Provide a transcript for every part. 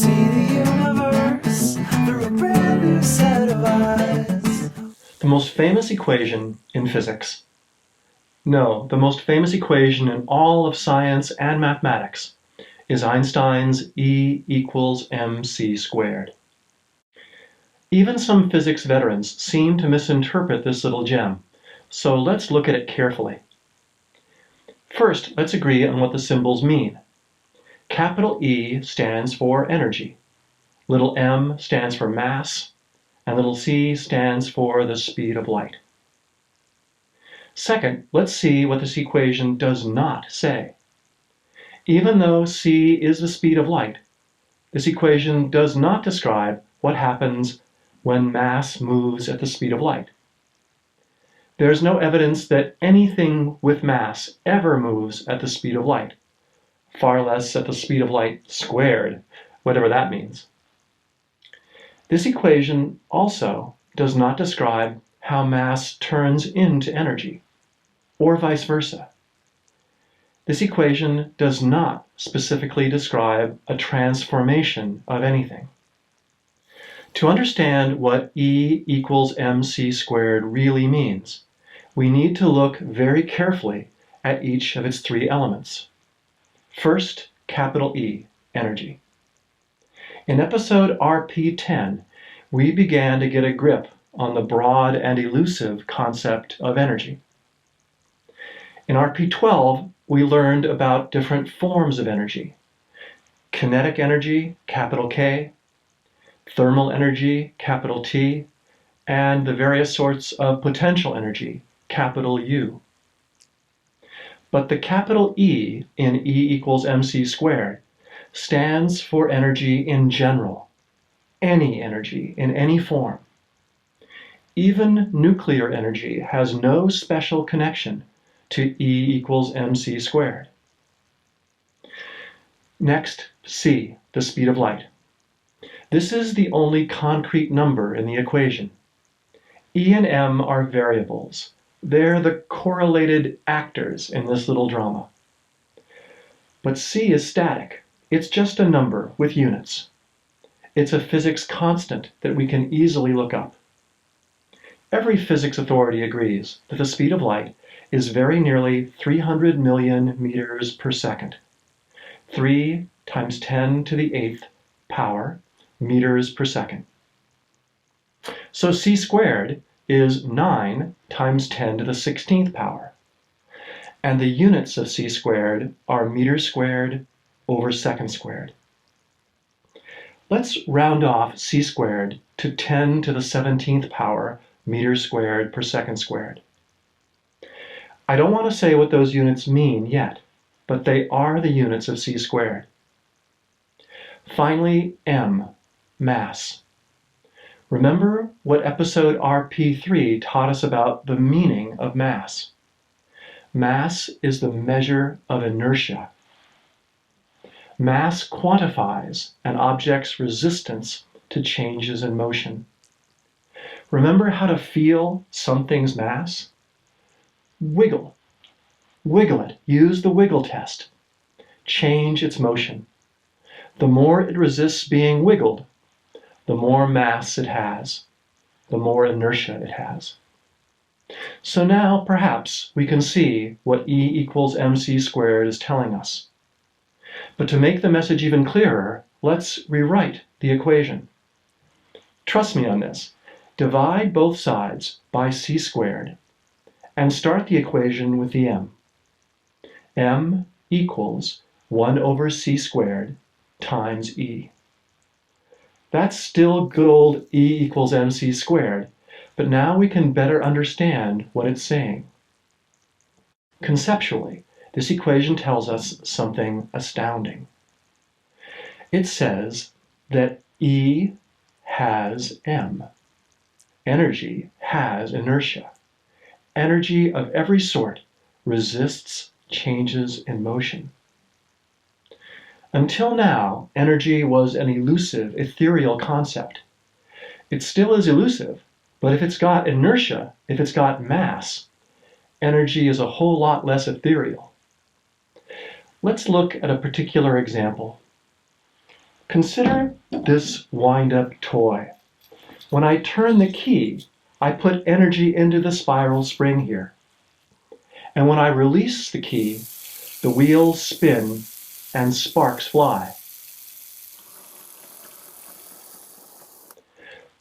see the universe through a brand new set of eyes. The most famous equation in physics. No, the most famous equation in all of science and mathematics is Einstein's E equals mc squared. Even some physics veterans seem to misinterpret this little gem, so let's look at it carefully. First, let's agree on what the symbols mean. Capital E stands for energy, little m stands for mass, and little c stands for the speed of light. Second, let's see what this equation does not say. Even though c is the speed of light, this equation does not describe what happens when mass moves at the speed of light. There's no evidence that anything with mass ever moves at the speed of light, far less at the speed of light squared, whatever that means. This equation also does not describe how mass turns into energy, or vice versa. This equation does not specifically describe a transformation of anything. To understand what E equals mc squared really means, we need to look very carefully at each of its three elements. First, capital E, energy. In episode RP10, we began to get a grip on the broad and elusive concept of energy. In RP12, we learned about different forms of energy. Kinetic energy, capital K, thermal energy, capital T, and the various sorts of potential energy, capital U. But the capital E in E equals mc squared stands for energy in general, any energy in any form. Even nuclear energy has no special connection to E equals mc squared. Next, c, the speed of light. This is the only concrete number in the equation. E and m are variables. They're the correlated actors in this little drama. But c is static. It's just a number with units. It's a physics constant that we can easily look up. Every physics authority agrees that the speed of light is very nearly 300 million meters per second. 3 times 10 to the 8th power meters per second. So c squared is 9 times 10 to the 16th power. And the units of c squared are meters squared over seconds squared. Let's round off c squared to 10 to the 17th power meters squared per second squared. I don't want to say what those units mean yet, but they are the units of c squared. Finally, m, mass. Remember what episode RP3 taught us about the meaning of mass. Mass is the measure of inertia. Mass quantifies an object's resistance to changes in motion. Remember how to feel something's mass? Wiggle. Wiggle it. Use the wiggle test. Change its motion. The more it resists being wiggled, the more mass it has, the more inertia it has. So now, perhaps, we can see what E equals mc squared is telling us. But to make the message even clearer, let's rewrite the equation. Trust me on this. Divide both sides by c squared and start the equation with the m. M equals 1 over c squared times E. That's still good old E equals mc squared, but now we can better understand what it's saying. Conceptually, this equation tells us something astounding. It says that E has m. Energy has inertia. Energy of every sort resists changes in motion. Until now, energy was an elusive, ethereal concept. It still is elusive, but if it's got inertia, if it's got mass, energy is a whole lot less ethereal. Let's look at a particular example. Consider this wind-up toy. When I turn the key, I put energy into the spiral spring here. And when I release the key, the wheels spin and sparks fly.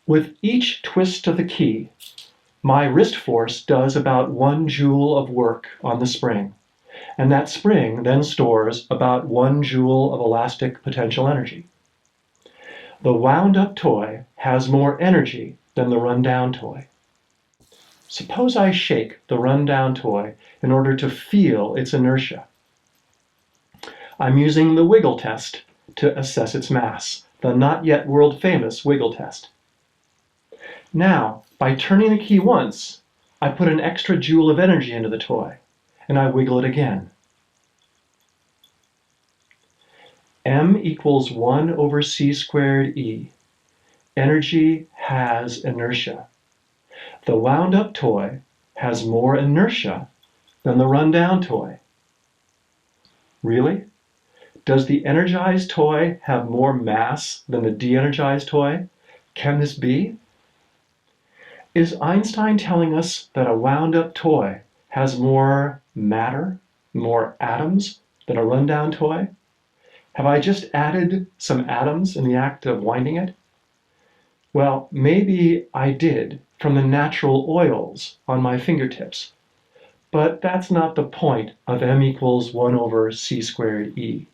With each twist of the key, my wrist force does about 1 joule of work on the spring, and that spring then stores about 1 joule of elastic potential energy. The wound-up toy has more energy than the run-down toy. Suppose I shake the run-down toy in order to feel its inertia. I'm using the wiggle test to assess its mass, the not yet world-famous wiggle test. Now, by turning the key once, I put an extra joule of energy into the toy, and I wiggle it again. M equals 1 over c squared E. Energy has inertia. The wound-up toy has more inertia than the run-down toy. Really? Does the energized toy have more mass than the de-energized toy? Can this be? Is Einstein telling us that a wound-up toy has more matter, more atoms than a run-down toy? Have I just added some atoms in the act of winding it? Well, maybe I did from the natural oils on my fingertips, but that's not the point of m equals 1 over c squared E.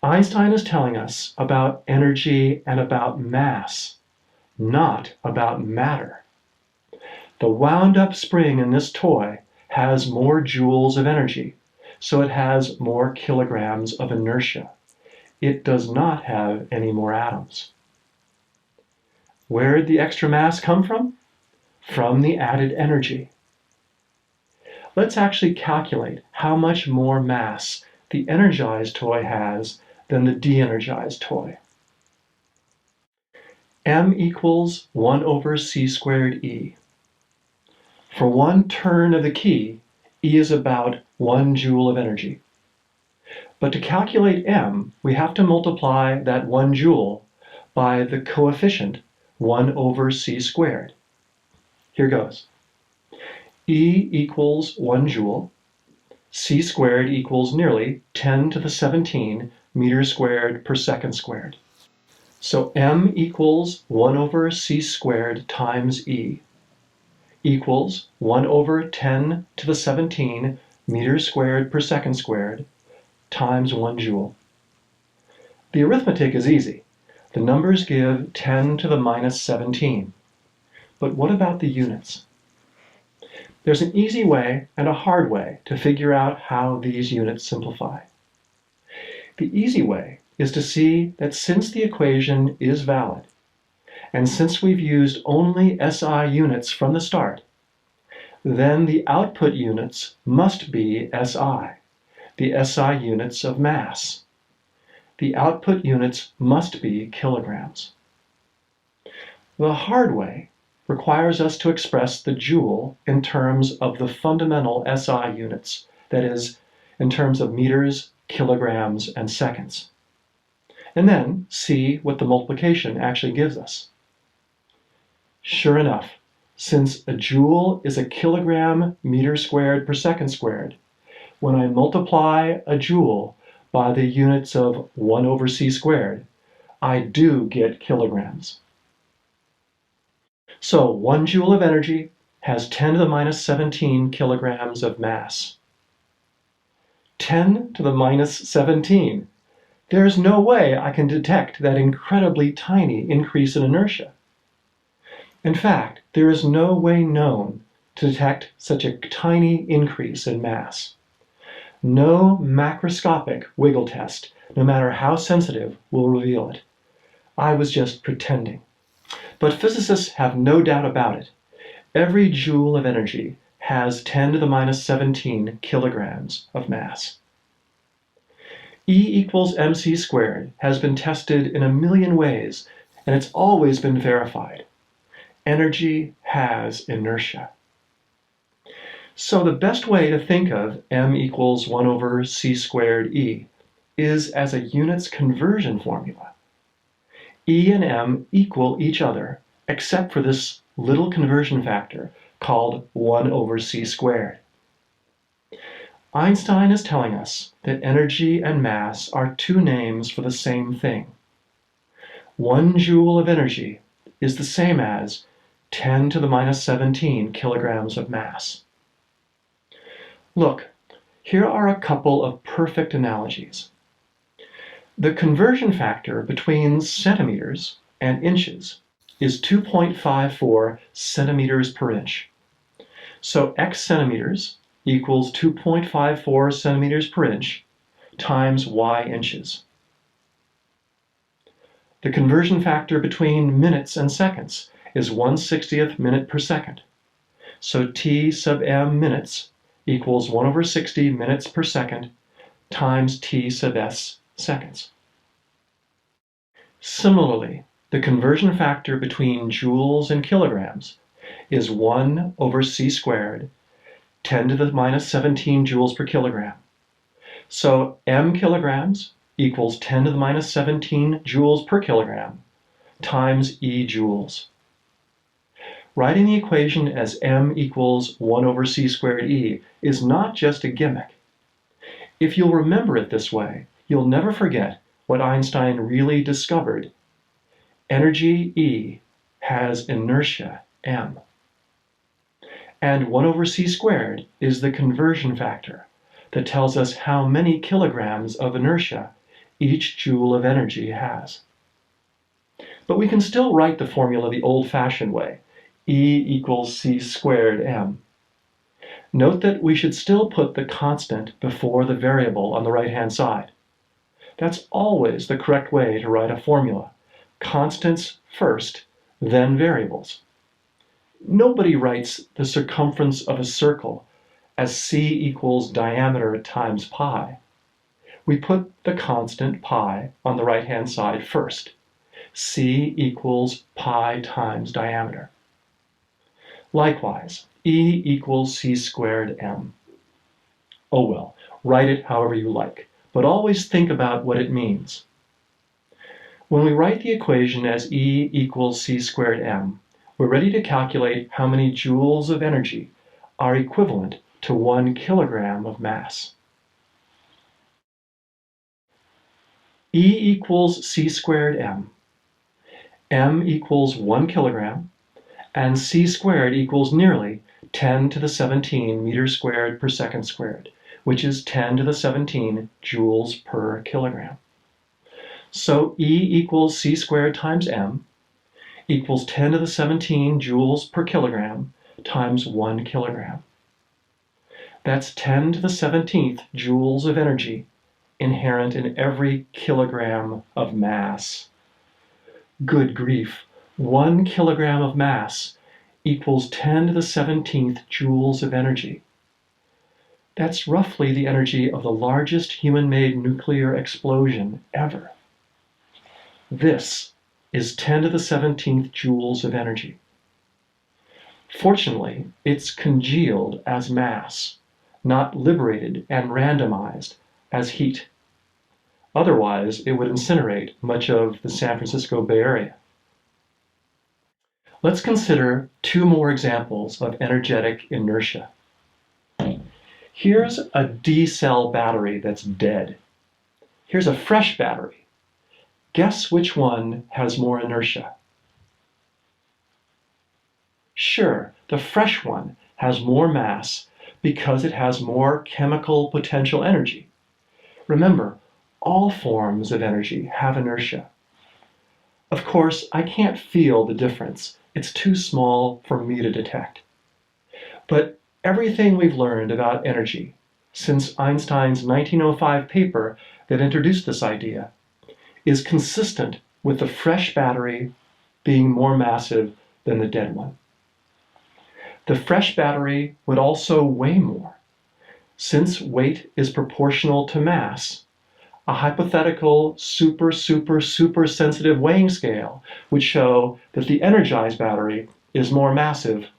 Einstein is telling us about energy and about mass, not about matter. The wound-up spring in this toy has more joules of energy, so it has more kilograms of inertia. It does not have any more atoms. Where did the extra mass come from? From the added energy. Let's actually calculate how much more mass the energized toy has than the de-energized toy. M equals 1 over c squared E. For 1 turn of the key, E is about 1 joule of energy. But to calculate M, we have to multiply that 1 joule by the coefficient 1 over c squared. Here goes. E equals 1 joule. C squared equals nearly 10 to the 17 meters squared per second squared. So M equals 1 over c squared times E equals 1 over 10 to the 17 meters squared per second squared times 1 joule. The arithmetic is easy. The numbers give 10 to the minus 17. But what about the units? There's an easy way and a hard way to figure out how these units simplify. The easy way is to see that since the equation is valid, and since we've used only SI units from the start, then the output units must be SI, the SI units of mass. The output units must be kilograms. The hard way requires us to express the joule in terms of the fundamental SI units, that is, in terms of meters, kilograms, and seconds. And then see what the multiplication actually gives us. Sure enough, since a joule is a kilogram meter squared per second squared, when I multiply a joule by the units of 1 over c squared, I do get kilograms. So 1 joule of energy has 10 to the minus 17 kilograms of mass. 10 to the minus 17. There's no way I can detect that incredibly tiny increase in inertia. In fact, there is no way known to detect such a tiny increase in mass. No macroscopic wiggle test, no matter how sensitive, will reveal it. I was just pretending. But physicists have no doubt about it. Every joule of energy has 10 to the minus 17 kilograms of mass. E equals mc squared has been tested in a million ways, and it's always been verified. Energy has inertia. So the best way to think of m equals 1 over c squared E is as a units conversion formula. E and m equal each other, except for this little conversion factor called 1 over c squared. Einstein is telling us that energy and mass are two names for the same thing. 1 joule of energy is the same as 10 to the minus 17 kilograms of mass. Look, here are a couple of perfect analogies. The conversion factor between centimeters and inches is 2.54 centimeters per inch. So x centimeters equals 2.54 centimeters per inch times y inches. The conversion factor between minutes and seconds is 1/60th minute per second. So t sub m minutes equals 1 over 60 minutes per second times t sub s seconds. Similarly, the conversion factor between joules and kilograms is 1 over c squared, 10 to the minus 17 joules per kilogram. So m kilograms equals 10 to the minus 17 joules per kilogram times e joules. Writing the equation as m equals 1 over c squared e is not just a gimmick. If you'll remember it this way, you'll never forget what Einstein really discovered. Energy E has inertia m. And 1 over c squared is the conversion factor that tells us how many kilograms of inertia each joule of energy has. But we can still write the formula the old-fashioned way, E equals c squared m. Note that we should still put the constant before the variable on the right-hand side. That's always the correct way to write a formula. Constants first, then variables. Nobody writes the circumference of a circle as c equals diameter times pi. We put the constant pi on the right-hand side first. C equals pi times diameter. Likewise, E equals c squared m. Oh well, write it however you like, but always think about what it means. When we write the equation as E equals c squared m, we're ready to calculate how many joules of energy are equivalent to 1 kilogram of mass. E equals c squared m equals 1 kilogram, and c squared equals nearly 10 to the 17 meters squared per second squared, which is 10 to the 17 joules per kilogram. So E equals c squared times m equals 10 to the 17 joules per kilogram times 1 kilogram. That's 10 to the 17th joules of energy inherent in every kilogram of mass. Good grief, 1 kilogram of mass equals 10 to the 17th joules of energy. That's roughly the energy of the largest human-made nuclear explosion ever. This is 10 to the 17th joules of energy. Fortunately, it's congealed as mass, not liberated and randomized as heat. Otherwise, it would incinerate much of the San Francisco Bay Area. Let's consider two more examples of energetic inertia. Here's a D-cell battery that's dead. Here's a fresh battery. Guess which one has more inertia? Sure, the fresh one has more mass because it has more chemical potential energy. Remember, all forms of energy have inertia. Of course, I can't feel the difference. It's too small for me to detect. But everything we've learned about energy since Einstein's 1905 paper that introduced this idea is consistent with the fresh battery being more massive than the dead one. The fresh battery would also weigh more. Since weight is proportional to mass, a hypothetical super sensitive weighing scale would show that the energized battery is more massive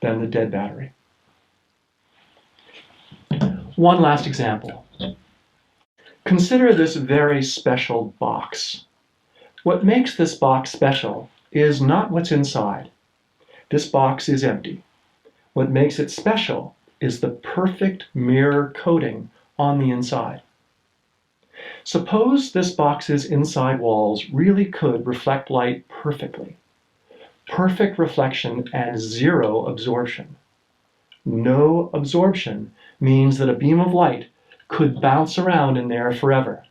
than the dead battery. One last example. Consider this very special box. What makes this box special is not what's inside. This box is empty. What makes it special is the perfect mirror coating on the inside. Suppose this box's inside walls really could reflect light perfectly. Perfect reflection and zero absorption. No absorption means that a beam of light could bounce around in there forever.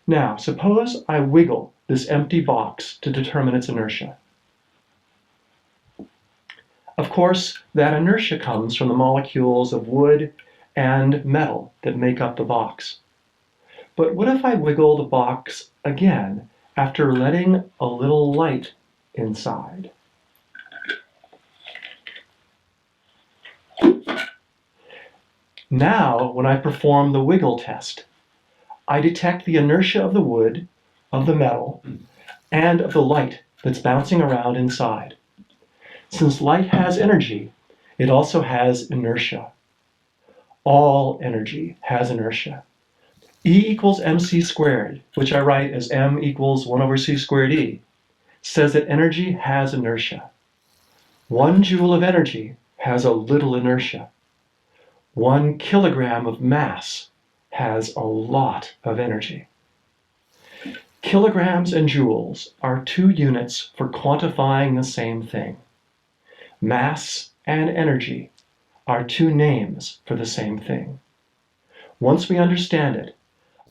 Now, suppose I wiggle this empty box to determine its inertia. Of course, that inertia comes from the molecules of wood and metal that make up the box. But what if I wiggle the box again after letting a little light inside? Now, when I perform the wiggle test, I detect the inertia of the wood, of the metal, and of the light that's bouncing around inside. Since light has energy, it also has inertia. All energy has inertia. E equals mc squared, which I write as m equals 1 over c squared e, says that energy has inertia. 1 joule of energy has a little inertia. 1 kilogram of mass has a lot of energy. Kilograms and joules are 2 units for quantifying the same thing. Mass and energy are 2 names for the same thing. Once we understand it,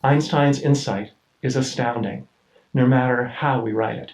Einstein's insight is astounding, no matter how we write it.